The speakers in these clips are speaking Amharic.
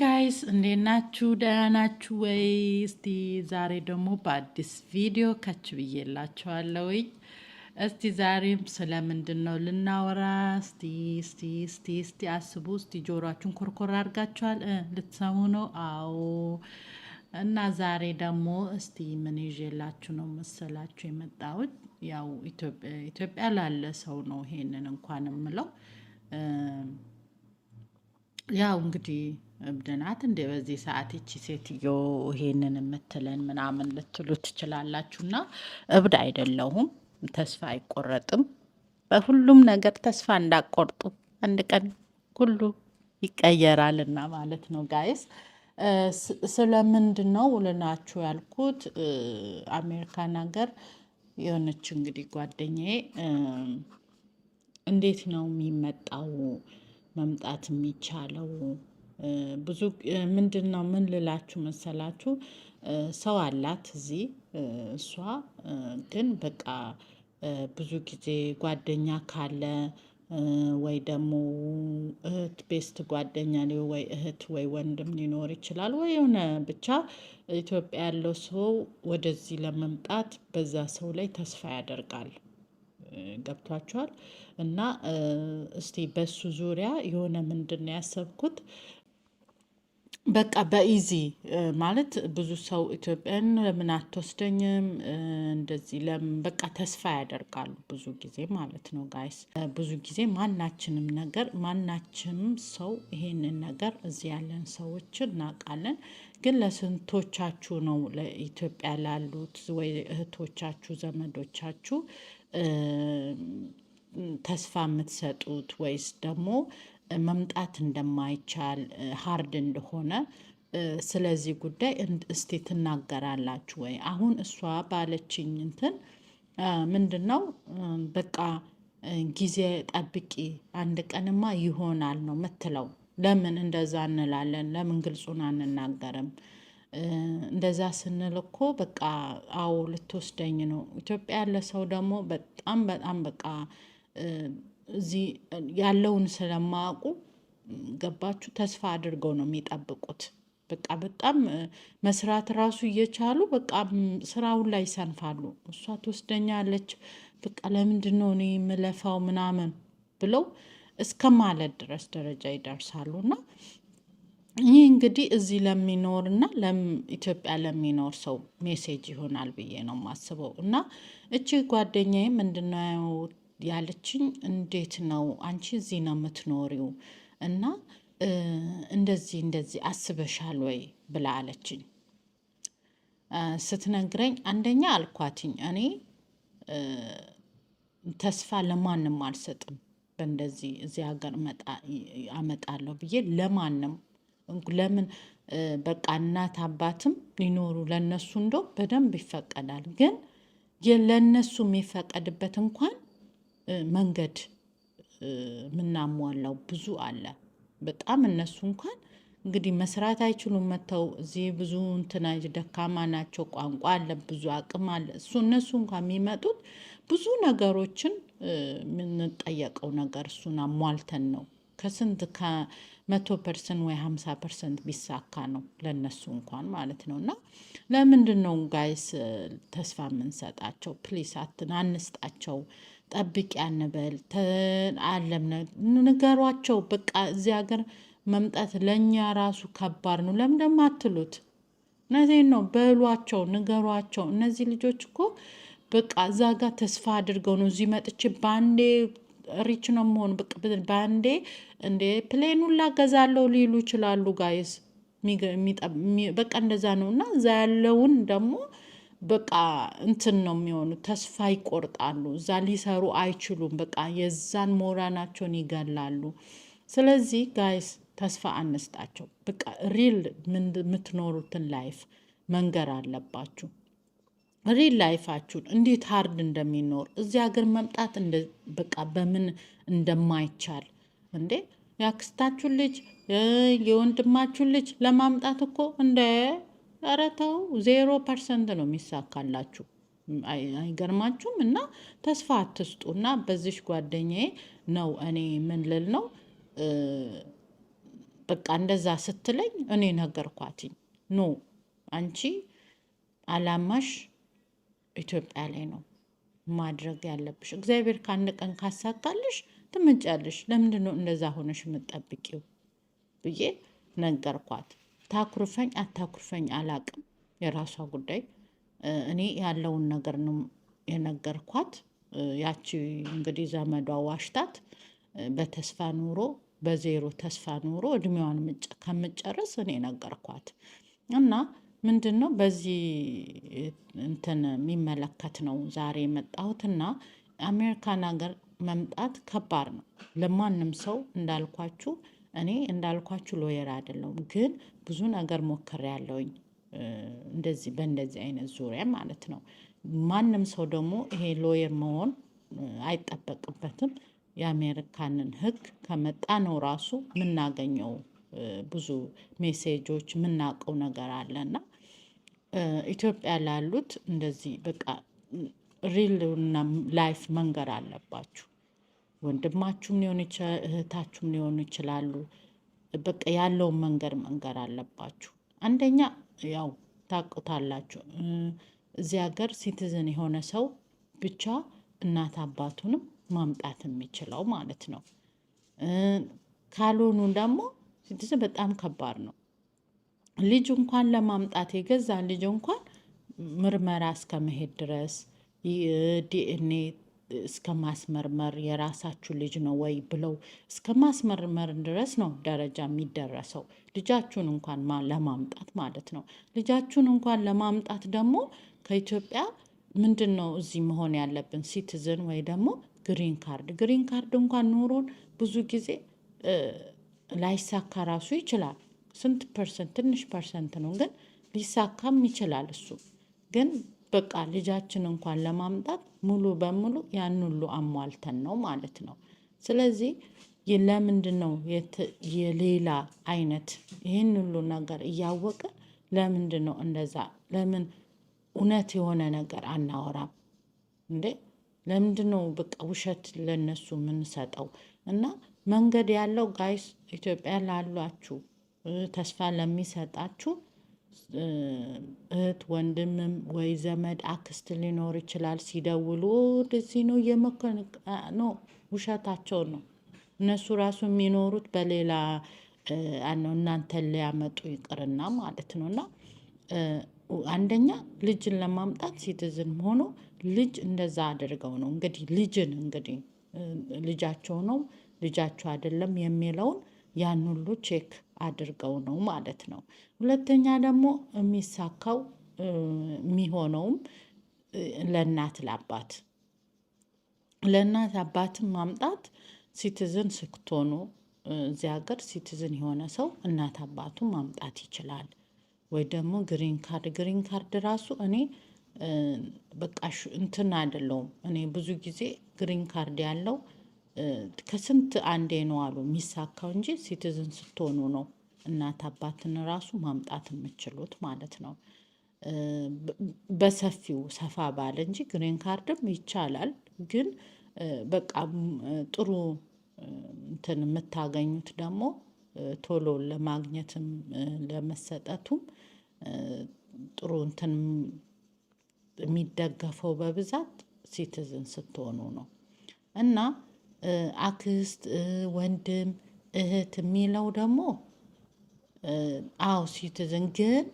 ጋይስ እንዴት ናችሁ? ደህና ናችሁ ወይ? እስቲ ዛሬ ደግሞ በአዲስ ቪዲዮ ከች ብዬላችኋለሁኝ። እስቲ ዛሬም ስለምንድን ነው ልናወራ? እስቲ አስቡ። እስቲ ጆሮአችሁን ኮርኮር አድርጋችኋል? ልትሰሙ ነው? አዎ። እና ዛሬ ደግሞ እስቲ ምን ይዤላችሁ ነው መሰላችሁ የመጣሁት? ያው ኢትዮጵያ ላለ ሰው ነው ይሄንን እንኳን የምለው። ያው እንግዲህ እብድ ናት እንደ በዚህ ሰዓት ይቺ ሴትዮ ይሄንን የምትለን ምናምን ልትሉ ትችላላችሁና እብድ አይደለሁም። ተስፋ አይቆረጥም። በሁሉም ነገር ተስፋ እንዳቆርጡ አንድ ቀን ሁሉ ይቀየራልና ማለት ነው ጋይስ። ስለምንድን ነው ልናችሁ ያልኩት? አሜሪካን ሀገር የሆነች እንግዲህ ጓደኛዬ እንዴት ነው የሚመጣው መምጣት የሚቻለው? ብዙ ምንድን ነው ምን ልላችሁ መሰላችሁ? ሰው አላት እዚህ እሷ ግን በቃ ብዙ ጊዜ ጓደኛ ካለ ወይ ደግሞ እህት ቤስት ጓደኛ ወይ እህት ወይ ወንድም ሊኖር ይችላል። ወይ የሆነ ብቻ ኢትዮጵያ ያለው ሰው ወደዚህ ለመምጣት በዛ ሰው ላይ ተስፋ ያደርጋል። ገብቷችኋል? እና እስቲ በሱ ዙሪያ የሆነ ምንድን ነው ያሰብኩት? በቃ በኢዚ ማለት ብዙ ሰው ኢትዮጵያን ለምን አትወስደኝም እንደዚህ ለምን በቃ ተስፋ ያደርጋሉ ብዙ ጊዜ ማለት ነው ጋይስ። ብዙ ጊዜ ማናችንም ሰው ይሄንን ነገር እዚህ ያለን ሰዎችን እናውቃለን። ግን ለስንቶቻችሁ ነው ለኢትዮጵያ ላሉት ወይ እህቶቻችሁ ዘመዶቻችሁ ተስፋ የምትሰጡት? ወይስ ደግሞ መምጣት እንደማይቻል ሀርድ እንደሆነ ስለዚህ ጉዳይ እስቲ ትናገራላችሁ ወይ? አሁን እሷ ባለችኝ እንትን ምንድን ነው በቃ ጊዜ ጠብቂ አንድ ቀንማ ይሆናል ነው ምትለው። ለምን እንደዛ እንላለን? ለምን ግልጹን አንናገርም? እንደዛ ስንል እኮ በቃ አዎ ልትወስደኝ ነው። ኢትዮጵያ ያለ ሰው ደግሞ በጣም በጣም በቃ እዚህ ያለውን ስለማያውቁ ገባችሁ ተስፋ አድርገው ነው የሚጠብቁት። በቃ በጣም መስራት ራሱ እየቻሉ በቃ ስራውን ላይ ይሰንፋሉ። እሷ ትወስደኛለች በቃ ለምንድን ነው እኔ የምለፋው ምናምን ብለው እስከ ማለት ድረስ ደረጃ ይደርሳሉ። እና ይህ እንግዲህ እዚህ ለሚኖር እና ኢትዮጵያ ለሚኖር ሰው ሜሴጅ ይሆናል ብዬ ነው የማስበው። እና እቺ ጓደኛዬ ምንድነው ያለችኝ? እንዴት ነው አንቺ እዚህ ነው የምትኖሪው እና እንደዚህ አስበሻል ወይ ብላ አለችኝ። ስትነግረኝ አንደኛ አልኳትኝ እኔ ተስፋ ለማንም አልሰጥም። በእንደዚህ እዚህ ሀገር አመጣለሁ ብዬ ለማንም ለምን በቃ እናት አባትም ሊኖሩ ለነሱ እንደው በደንብ ይፈቀዳል። ግን ለነሱ የሚፈቀድበት እንኳን መንገድ ምናሟላው ብዙ አለ። በጣም እነሱ እንኳን እንግዲህ መስራት አይችሉም። መተው እዚህ ብዙ እንትና ደካማ ናቸው። ቋንቋ አለ፣ ብዙ አቅም አለ። እነሱ እንኳን የሚመጡት ብዙ ነገሮችን የምንጠየቀው ነገር እሱን አሟልተን ነው። ከስንት ከ100% ወይ 50% ቢሳካ ነው ለነሱ እንኳን ማለት ነው። እና ለምንድን ነው ጋይስ ተስፋ የምንሰጣቸው? ፕሊስ አንስጣቸው። ጠብቂ አንበል። አለም ንገሯቸው። በቃ እዚህ ሀገር መምጣት ለእኛ ራሱ ከባድ ነው። ለምን ደግሞ አትሉት? እነዚህን ነው በሏቸው፣ ንገሯቸው። እነዚህ ልጆች እኮ በቃ እዛ ጋር ተስፋ አድርገው ነው እዚህ መጥቼ ባንዴ ሪች ነው መሆን ባንዴ እንደ ፕሌኑን ላገዛለሁ ሊሉ ይችላሉ ጋይስ። በቃ እንደዛ ነው። እና እዛ ያለውን ደግሞ በቃ እንትን ነው የሚሆኑ ተስፋ ይቆርጣሉ። እዛ ሊሰሩ አይችሉም። በቃ የዛን ሞራናቸውን ይገላሉ። ስለዚህ ጋይስ ተስፋ አንስጣቸው። በቃ ሪል የምትኖሩትን ላይፍ መንገር አለባችሁ። ሪል ላይፋችሁን እንዴት ሀርድ እንደሚኖር እዚህ ሀገር መምጣት በቃ በምን እንደማይቻል እንዴ ያክስታችሁን ልጅ የወንድማችሁን ልጅ ለማምጣት እኮ እንደ ኧረ ተው 0% ነው የሚሳካላችሁ። አይገርማችሁም? እና ተስፋ አትስጡ። እና በዚሽ ጓደኛዬ ነው እኔ ምን ልል ነው በቃ እንደዛ ስትለኝ እኔ ነገርኳትኝ። ኖ አንቺ አላማሽ ኢትዮጵያ ላይ ነው ማድረግ ያለብሽ። እግዚአብሔር ከአንድ ቀን ካሳካልሽ ትመጫለሽ። ለምንድን ነው እንደዛ ሆነሽ የምትጠብቂው ብዬ ነገርኳት። ታኩርፈኝ አታኩርፈኝ አላቅም፣ የራሷ ጉዳይ። እኔ ያለውን ነገር ነው የነገርኳት። ያቺ እንግዲህ ዘመዷ ዋሽታት በተስፋ ኑሮ በዜሮ ተስፋ ኑሮ እድሜዋን ከምጨርስ እኔ ነገርኳት። እና ምንድን ነው በዚህ እንትን የሚመለከት ነው ዛሬ የመጣሁትና አሜሪካን ሀገር መምጣት ከባድ ነው ለማንም ሰው። እንዳልኳችሁ እኔ እንዳልኳችሁ ሎየር አይደለሁም፣ ግን ብዙ ነገር ሞክሬያለሁኝ እንደዚህ በእንደዚህ አይነት ዙሪያ ማለት ነው። ማንም ሰው ደግሞ ይሄ ሎየር መሆን አይጠበቅበትም። የአሜሪካንን ሕግ ከመጣ ነው ራሱ የምናገኘው ብዙ ሜሴጆች የምናውቀው ነገር አለና ኢትዮጵያ ላሉት እንደዚህ በቃ ሪልና ላይፍ መንገር አለባችሁ። ወንድማችሁም ሊሆን ይችላል፣ እህታችሁም ሊሆኑ ይችላሉ። በቃ ያለውን መንገር አለባችሁ። አንደኛ ያው ታውቁታላችሁ፣ እዚህ ሀገር ሲቲዝን የሆነ ሰው ብቻ እናት አባቱንም ማምጣት የሚችለው ማለት ነው። ካልሆኑ ደግሞ ሲቲዝን በጣም ከባድ ነው። ልጅ እንኳን ለማምጣት የገዛ ልጅ እንኳን ምርመራ እስከ መሄድ ድረስ ዲኤንኤ እስከ ማስመርመር የራሳችሁ ልጅ ነው ወይ ብለው እስከ ማስመርመር ድረስ ነው ደረጃ የሚደረሰው። ልጃችሁን እንኳን ለማምጣት ማለት ነው። ልጃችሁን እንኳን ለማምጣት ደግሞ ከኢትዮጵያ ምንድን ነው እዚህ መሆን ያለብን ሲቲዝን ወይ ደግሞ ግሪን ካርድ። ግሪን ካርድ እንኳን ኑሮን ብዙ ጊዜ ላይሳካ ራሱ ይችላል። ስንት ፐርሰንት ትንሽ ፐርሰንት ነው፣ ግን ሊሳካም ይችላል። እሱ ግን በቃ ልጃችን እንኳን ለማምጣት ሙሉ በሙሉ ያን ሁሉ አሟልተን ነው ማለት ነው። ስለዚህ ለምንድን ነው የሌላ አይነት ይህን ሁሉ ነገር እያወቀ ለምንድን ነው እንደዛ? ለምን እውነት የሆነ ነገር አናወራም እንዴ? ለምንድን ነው በቃ ውሸት ለነሱ የምንሰጠው? እና መንገድ ያለው ጋይስ ኢትዮጵያ ላሏችሁ ተስፋ ለሚሰጣችሁ እህት ወንድምም ወይ ዘመድ አክስት ሊኖር ይችላል። ሲደውሉ እንደዚህ ነው እየመከን ነው፣ ውሸታቸው ነው። እነሱ ራሱ የሚኖሩት በሌላ ነው፣ እናንተን ሊያመጡ ይቅርና ማለት ነው። እና አንደኛ ልጅን ለማምጣት ሲቲዝን ሆኖ ልጅ እንደዛ አድርገው ነው እንግዲህ ልጅን እንግዲህ ልጃቸው ነው ልጃቸው አይደለም የሚለውን ያን ሁሉ ቼክ አድርገው ነው ማለት ነው። ሁለተኛ ደግሞ የሚሳካው የሚሆነውም ለእናት አባትን ማምጣት ሲቲዝን ስትሆኑ እዚህ ሀገር ሲቲዝን የሆነ ሰው እናት አባቱን ማምጣት ይችላል። ወይ ደግሞ ግሪን ካርድ ራሱ እኔ በቃ እንትን አይደለውም። እኔ ብዙ ጊዜ ግሪን ካርድ ያለው ከስንት አንዴ ነው አሉ የሚሳካው እንጂ ሲቲዝን ስትሆኑ ነው እናት አባትን ራሱ ማምጣት የምችሉት ማለት ነው። በሰፊው ሰፋ ባለ እንጂ ግሪን ካርድም ይቻላል። ግን በቃ ጥሩ እንትን የምታገኙት ደግሞ ቶሎ ለማግኘትም ለመሰጠቱም ጥሩ እንትን የሚደገፈው በብዛት ሲቲዝን ስትሆኑ ነው። እና አክስት ወንድም እህት የሚለው ደግሞ አዎ ሲቲዝን ግን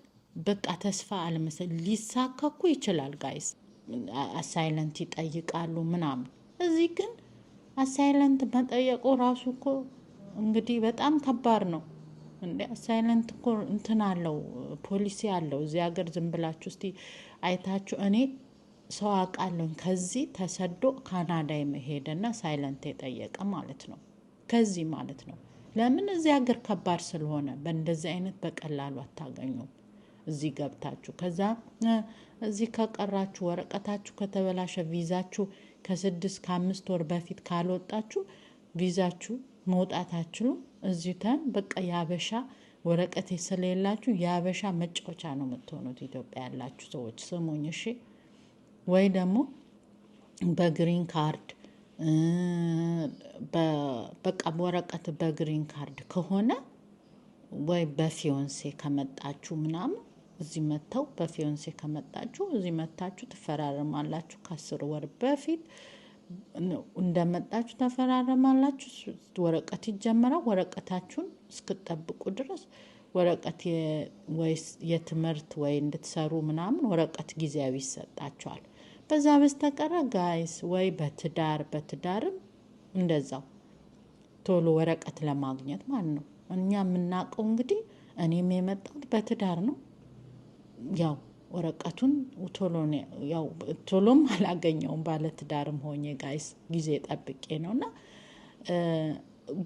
በቃ ተስፋ አለመሰል ሊሳካኩ ይችላል ጋይስ። አሳይለንት ይጠይቃሉ ምናምን። እዚህ ግን አሳይለንት መጠየቁ ራሱ እኮ እንግዲህ በጣም ከባድ ነው። እንደ አሳይለንት እኮ እንትን አለው ፖሊሲ አለው እዚህ ሀገር። ዝም ብላችሁ እስቲ አይታችሁ እኔ ሰው አውቃለሁኝ ከዚህ ተሰዶ ካናዳ የመሄደና ሳይለንት የጠየቀ ማለት ነው። ከዚህ ማለት ነው። ለምን እዚህ ሀገር ከባድ ስለሆነ በእንደዚህ አይነት በቀላሉ አታገኙም። እዚህ ገብታችሁ ከዛ እዚህ ከቀራችሁ ወረቀታችሁ ከተበላሸ ቪዛችሁ ከ6-5 ወር በፊት ካልወጣችሁ ቪዛችሁ መውጣት አትችሉም። እዚህ ተን በቃ የአበሻ ወረቀት ስለሌላችሁ የአበሻ መጫወቻ ነው የምትሆኑት። ኢትዮጵያ ያላችሁ ሰዎች ስሙኝ እሺ። ወይ ደግሞ በግሪን ካርድ በቃ ወረቀት በግሪን ካርድ ከሆነ ወይ በፊዮንሴ ከመጣችሁ ምናምን እዚህ መተው በፊዮንሴ ከመጣችሁ እዚህ መታችሁ ትፈራረማላችሁ። ከ10 ወር በፊት እንደመጣችሁ ተፈራረማላችሁ። ወረቀት ይጀመራል። ወረቀታችሁን እስክትጠብቁ ድረስ ወረቀት ወይስ የትምህርት ወይ እንድትሰሩ ምናምን ወረቀት ጊዜያዊ ይሰጣችኋል። በዛ በስተቀር ጋይስ ወይ በትዳርም እንደዛው ቶሎ ወረቀት ለማግኘት ማለት ነው። እኛ የምናውቀው እንግዲህ እኔም የመጣሁት በትዳር ነው። ያው ወረቀቱን ቶሎም አላገኘውም ባለትዳርም ሆኜ ጋይስ ጊዜ ጠብቄ ነውና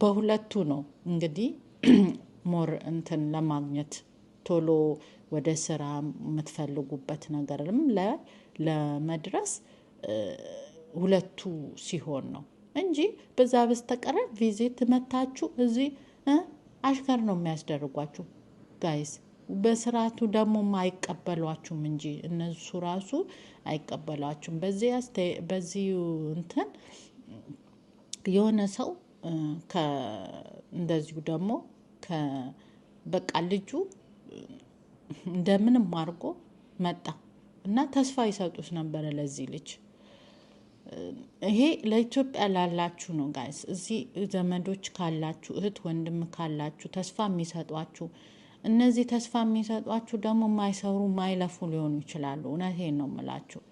በሁለቱ ነው እንግዲህ ሞር እንትን ለማግኘት ቶሎ ወደ ስራ የምትፈልጉበት ነገርም ለመድረስ ሁለቱ ሲሆን ነው እንጂ በዛ በስተቀር ቪዚት መታችሁ እዚህ አሽከር ነው የሚያስደርጓችሁ ጋይስ። በስርዓቱ ደግሞ አይቀበሏችሁም እንጂ እነሱ ራሱ አይቀበሏችሁም። በዚህ እንትን የሆነ ሰው እንደዚሁ ደግሞ በቃ ልጁ እንደምንም አድርጎ መጣ እና ተስፋ ይሰጡት ነበር ለዚህ ልጅ። ይሄ ለኢትዮጵያ ላላችሁ ነው ጋይስ። እዚህ ዘመዶች ካላችሁ እህት ወንድም ካላችሁ ተስፋ የሚሰጧችሁ እነዚህ ተስፋ የሚሰጧችሁ ደግሞ የማይሰሩ የማይለፉ ሊሆኑ ይችላሉ። እውነቴን ነው የምላችሁ።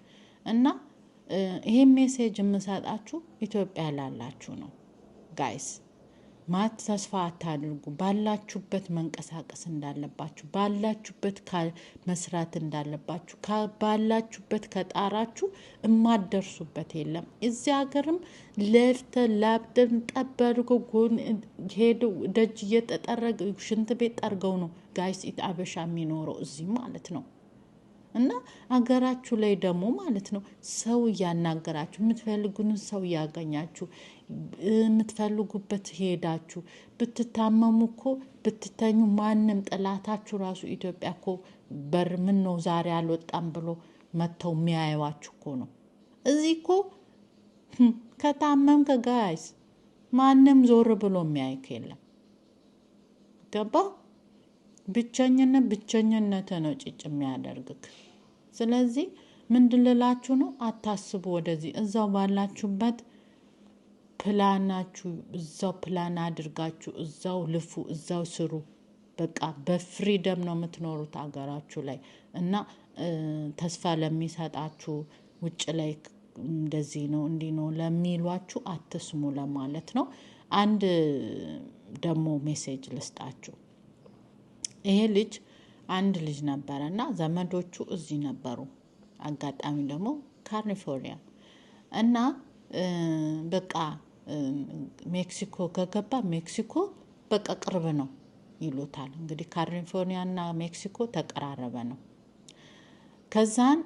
እና ይሄ ሜሴጅ የምሰጣችሁ ኢትዮጵያ ላላችሁ ነው ጋይስ። ማት ተስፋ አታድርጉ። ባላችሁበት መንቀሳቀስ እንዳለባችሁ፣ ባላችሁበት መስራት እንዳለባችሁ፣ ባላችሁበት ከጣራችሁ እማደርሱበት የለም። እዚህ ሀገርም ላብተን ጠበርጎ ሄዶ ደጅ እየተጠረገ ሽንት ቤት ጠርገው ነው ጋይስ አበሻ የሚኖረው እዚህ ማለት ነው። እና ሀገራችሁ ላይ ደግሞ ማለት ነው ሰው እያናገራችሁ የምትፈልጉን ሰው እያገኛችሁ የምትፈልጉበት ሄዳችሁ ብትታመሙ እኮ ብትተኙ ማንም ጥላታችሁ ራሱ ኢትዮጵያ እኮ በር ምን ነው ዛሬ አልወጣም ብሎ መተው የሚያዩዋችሁ እኮ ነው። እዚህ እኮ ከታመምክ ጋይስ ማንም ዞር ብሎ የሚያይክ የለም። ገባ? ብቸኝነት ነው ጭጭ የሚያደርግክ። ስለዚህ ምንድን ልላችሁ ነው? አታስቡ። ወደዚህ እዛው ባላችሁበት ፕላናችሁ እዛው ፕላን አድርጋችሁ እዛው ልፉ፣ እዛው ስሩ። በቃ በፍሪደም ነው የምትኖሩት ሀገራችሁ ላይ እና ተስፋ ለሚሰጣችሁ ውጭ ላይ እንደዚህ ነው እንዲህ ነው ለሚሏችሁ አትስሙ ለማለት ነው። አንድ ደግሞ ሜሴጅ ልስጣችሁ። ይሄ ልጅ አንድ ልጅ ነበረ እና ዘመዶቹ እዚህ ነበሩ። አጋጣሚ ደግሞ ካሊፎርኒያ እና በቃ ሜክሲኮ ከገባ ሜክሲኮ በቃ ቅርብ ነው ይሉታል። እንግዲህ ካሊፎርኒያ እና ሜክሲኮ ተቀራረበ ነው። ከዛን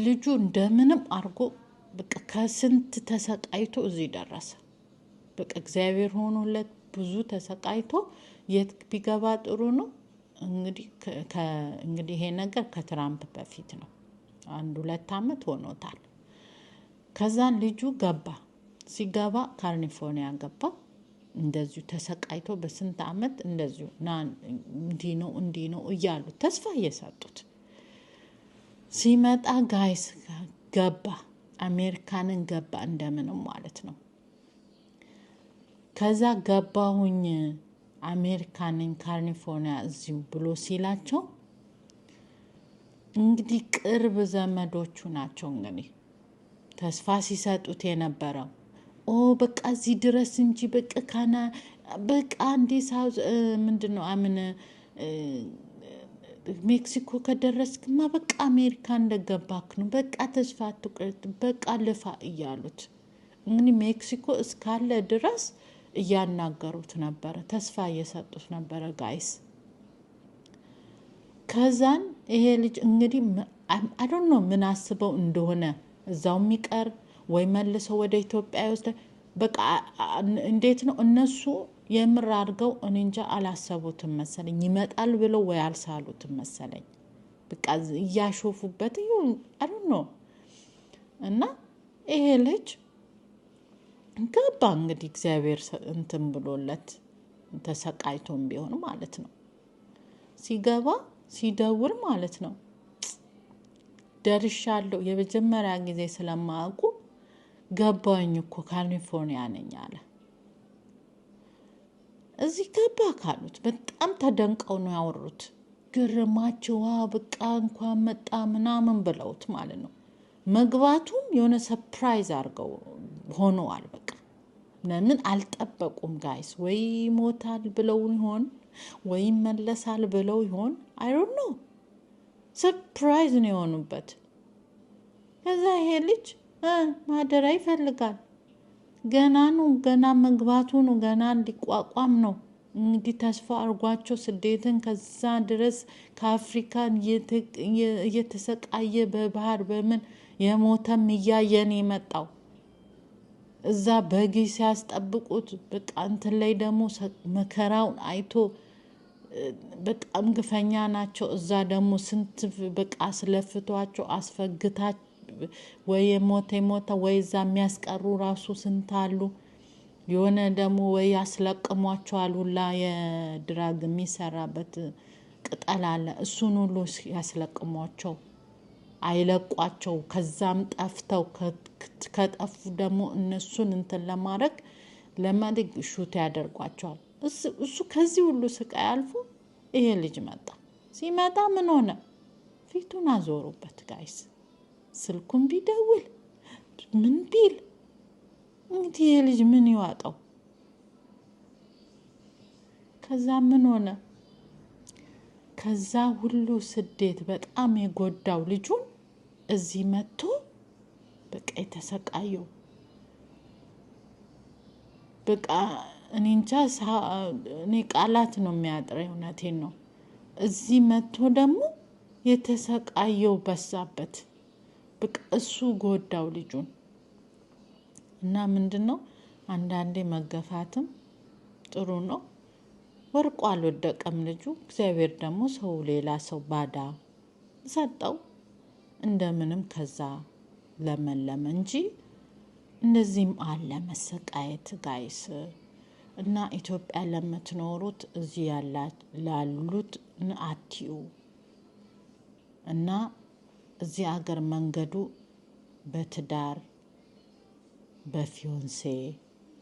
ልጁ እንደምንም አድርጎ በቃ ከስንት ተሰቃይቶ እዚህ ደረሰ። በቃ እግዚአብሔር ሆኖለት ብዙ ተሰቃይቶ የት ቢገባ ጥሩ ነው? እንግዲህ ይሄ ነገር ከትራምፕ በፊት ነው። 1-2 አመት ሆኖታል። ከዛን ልጁ ገባ። ሲገባ ካሊፎርኒያ ገባ። እንደዚሁ ተሰቃይቶ በስንት አመት እንደዚሁ እንዲህ ነው እያሉ ተስፋ እየሰጡት ሲመጣ ጋይስ ገባ። አሜሪካንን ገባ እንደምንም ማለት ነው። ከዛ ገባሁኝ አሜሪካንን ካሊፎርኒያ እዚሁ ብሎ ሲላቸው እንግዲህ ቅርብ ዘመዶቹ ናቸው እንግዲህ ተስፋ ሲሰጡት የነበረው በቃ እዚህ ድረስ እንጂ በቃ እንዴ ምንድነው ሜክሲኮ ከደረስክማ በቃ አሜሪካ እንደገባክ ነው። በቃ ተስፋ አትቁረጥ፣ በቃ ልፋ እያሉት እንግዲህ ሜክሲኮ እስካለ ድረስ እያናገሩት ነበረ፣ ተስፋ እየሰጡት ነበረ ጋይስ። ከዛን ይሄ ልጅ እንግዲህ አይ ዶንት ኖ ምን አስበው እንደሆነ እዛው የሚቀር ወይ መልሰው ወደ ኢትዮጵያ ይወስደ በቃ እንዴት ነው እነሱ የምር አድርገው እኔ እንጃ አላሰቡትም መሰለኝ። ይመጣል ብለው ወይ አልሳሉትም መሰለኝ። በቃ እያሾፉበት ይሁን አይ ዶንት ኖ። እና ይሄ ልጅ ገባ እንግዲህ እግዚአብሔር እንትን ብሎለት ተሰቃይቶም ቢሆን ማለት ነው። ሲገባ ሲደውል ማለት ነው ደርሻለሁ የመጀመሪያ ጊዜ ስለማውቁ ገባኝ እኮ ካሊፎርኒያ ነኝ አለ። እዚህ ገባ ካሉት በጣም ተደንቀው ነው ያወሩት። ግርማቸው በቃ እንኳን መጣ ምናምን ብለውት ማለት ነው። መግባቱም የሆነ ሰርፕራይዝ አድርገው ሆነዋል። በቃ ለምን አልጠበቁም ጋይስ። ወይ ሞታል ብለው ይሆን ወይ መለሳል ብለው ይሆን አይ ዶንት ኖ። ሰርፕራይዝ ነው የሆኑበት። ከዛ ይሄ ልጅ ማደሪያ ይፈልጋል። ገና መግባቱ ነው። ገና እንዲቋቋም ነው እንግዲህ ተስፋ አርጓቸው ስደትን ከዛ ድረስ ከአፍሪካን እየተሰቃየ በባህር በምን የሞተም እያየን የመጣው እዛ በጊ ሲያስጠብቁት በቃ እንትን ላይ ደግሞ መከራውን አይቶ በጣም ግፈኛ ናቸው። እዛ ደግሞ ስንት በቃ አስለፍቷቸው አስፈግታቸው ወይ የሞተ ወይ እዛ የሚያስቀሩ ራሱ ስንት አሉ። የሆነ ደግሞ ወይ ያስለቅሟቸዋል ሁላ የድራግ የሚሰራበት ቅጠል አለ። እሱን ሁሉ ያስለቅሟቸው አይለቋቸው። ከዛም ጠፍተው ከጠፉ ደግሞ እነሱን እንትን ለማድረግ ሹት ያደርጓቸዋል። እሱ ከዚህ ሁሉ ስቃይ አልፎ ይሄ ልጅ መጣ። ሲመጣ ምን ሆነ? ፊቱን አዞሩበት ጋይስ። ስልኩን ቢደውል ምን ቢል እንግዲህ ይሄ ልጅ ምን ይዋጣው? ከዛ ምን ሆነ? ከዛ ሁሉ ስደት በጣም የጎዳው ልጁን እዚህ መጥቶ በቃ የተሰቃየው በቃ እኔ እንጃ እኔ ቃላት ነው የሚያጥረኝ። እውነቴን ነው። እዚህ መጥቶ ደግሞ የተሰቃየው በዛበት። በቃ እሱ ጎዳው ልጁን። እና ምንድነው አንዳንዴ መገፋትም ጥሩ ነው። ወርቆ አልወደቀም ልጁ። እግዚአብሔር ደግሞ ሰው ሌላ ሰው ባዳ ሰጠው። እንደምንም ከዛ ለመለመ እንጂ እንደዚህም አለ መሰቃየት ጋይስ። እና ኢትዮጵያ ለምትኖሩት እዚህ ላሉት አትዩ። እና እዚህ ሀገር መንገዱ በትዳር በፊዮንሴ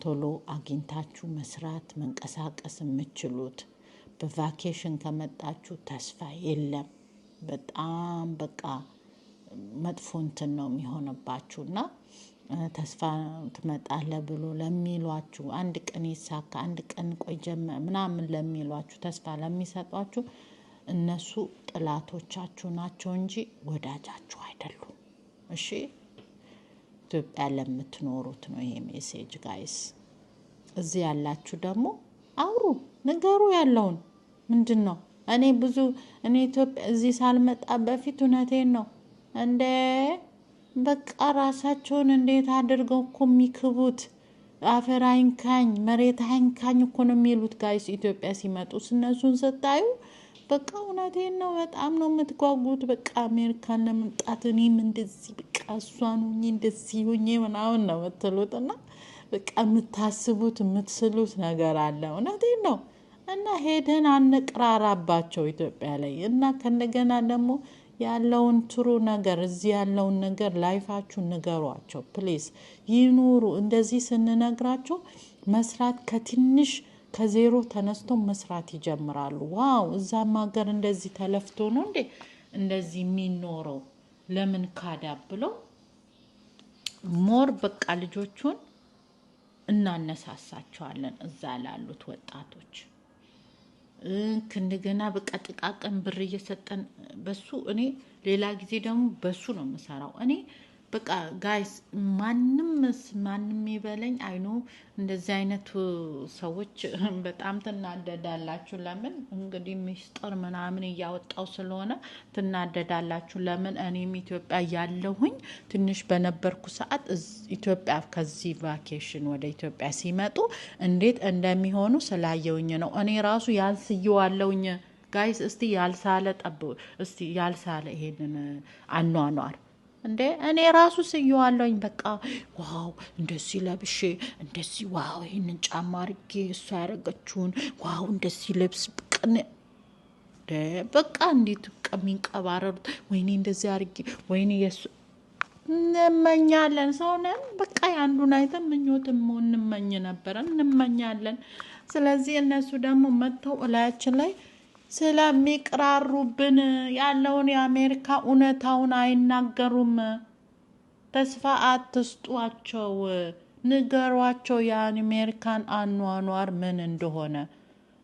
ቶሎ አግኝታችሁ መስራት መንቀሳቀስ የምትችሉት። በቫኬሽን ከመጣችሁ ተስፋ የለም። በጣም በቃ መጥፎ እንትን ነው የሚሆንባችሁና ተስፋ ትመጣለህ ብሎ ለሚሏችሁ አንድ ቀን ይሳካ አንድ ቀን ቆይ ምናምን ለሚሏችሁ ተስፋ ለሚሰጧችሁ እነሱ ጥላቶቻችሁ ናቸው እንጂ ወዳጃችሁ አይደሉም። እሺ ኢትዮጵያ ለምትኖሩት ነው ይሄ ሜሴጅ ጋይስ። እዚህ ያላችሁ ደግሞ አውሩ ንገሩ ያለውን ምንድነው? እኔ ኢትዮጵያ እዚህ ሳልመጣ በፊት እውነቴን ነው እንደ በቃ ራሳቸውን እንዴት አድርገው እኮ የሚክቡት አፈር አይንካኝ መሬት አይንካኝ እኮ ነው የሚሉት ጋይስ። ኢትዮጵያ ሲመጡ እነሱን ስታዩ በቃ እውነቴን ነው በጣም ነው የምትጓጉት። በቃ አሜሪካን ለመምጣት እኔም እንደዚህ በቃ እሷን ሆኜ እንደዚህ ሆኜ ምናምን ነው የምትሉትና በቃ የምታስቡት የምትስሉት ነገር አለ። እውነቴን ነው። እና ሄደን አንቅራራባቸው ኢትዮጵያ ላይ እና ከነገና ደግሞ ያለውን ትሩ ነገር እዚህ ያለውን ነገር ላይፋችሁ ንገሯቸው ፕሊዝ። ይኑሩ። እንደዚህ ስንነግራቸው መስራት ከትንሽ ከዜሮ ተነስቶ መስራት ይጀምራሉ። ዋው እዛም ሀገር እንደዚህ ተለፍቶ ነው እንዴ እንደዚህ የሚኖረው ለምን ካዳ ብለው ሞር በቃ ልጆቹን እናነሳሳቸዋለን እዛ ላሉት ወጣቶች። እንደገና በቃ ጥቃቅን ብር እየሰጠን በሱ እኔ ሌላ ጊዜ ደግሞ በሱ ነው የምሰራው። እኔ በቃ ጋይስ ማንም ይበለኝ አይኑ እንደዚህ አይነት ሰዎች በጣም ትናደዳላችሁ። ለምን እንግዲህ ሚስጥር ምናምን እያወጣው ስለሆነ ትናደዳላችሁ። ለምን እኔም ኢትዮጵያ ያለሁኝ ትንሽ በነበርኩ ሰዓት ኢትዮጵያ ከዚህ ቫኬሽን ወደ ኢትዮጵያ ሲመጡ እንዴት እንደሚሆኑ ስላየውኝ ነው። እኔ ራሱ ያልስየዋለሁኝ ጋይስ። እስቲ ያልሳለ ይሄንን አኗኗር እንዴ እኔ ራሱ ስየዋለሁኝ። በቃ ዋው እንደዚህ ለብሼ እንደዚህ ዋው ይሄንን ጫማ አድርጌ እሷ ያደረገችውን ዋው እንደዚህ ልብስ በቃ እንዴት ከሚንቀባረሩት ወይኔ እንደዚህ አድርጊ ወይኔ የሱ እንመኛለን። ሰው ነን በቃ ያንዱን አይተን ምኞትም እንመኝ ነበር እንመኛለን። ስለዚህ እነሱ ደግሞ መጥተው እላያችን ላይ ስለሚቀራሩብን ያለውን የአሜሪካ እውነታውን አይናገሩም። ተስፋ አትስጧቸው፣ ንገሯቸው የአሜሪካን አኗኗር ምን እንደሆነ።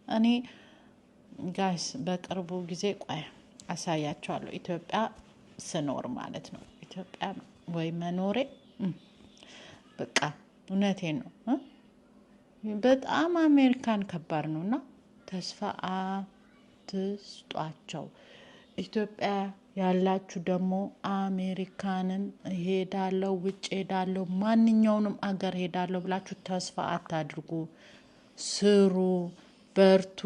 እኔ ጋይስ በቅርቡ ጊዜ ቆይ አሳያቸዋለሁ። ኢትዮጵያ ስኖር ማለት ነው። ኢትዮጵያ ወይ መኖሬ በቃ እውነቴን ነው። በጣም አሜሪካን ከባድ ነውና ተስፋ አትስጧቸው። ኢትዮጵያ ያላችሁ ደግሞ አሜሪካንን ሄዳለሁ፣ ውጭ ሄዳለሁ፣ ማንኛውንም አገር ሄዳለሁ ብላችሁ ተስፋ አታድርጉ። ስሩ፣ በርቱ፣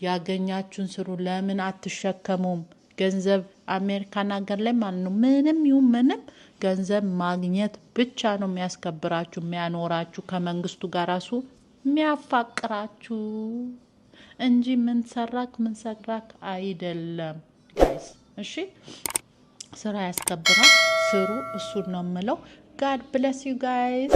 ያገኛችሁን ስሩ። ለምን አትሸከሙም? ገንዘብ አሜሪካን ሀገር ላይ ማለት ነው ምንም ይሁን ምንም ገንዘብ ማግኘት ብቻ ነው የሚያስከብራችሁ፣ የሚያኖራችሁ፣ ከመንግስቱ ጋር ራሱ የሚያፋቅራችሁ እንጂ ምን ሰራክ አይደለም ጋይስ። እሺ ስራ ያስከብራል። ስሩ። እሱን ነው የምለው። ጋድ ብለስ ዩ ጋይስ።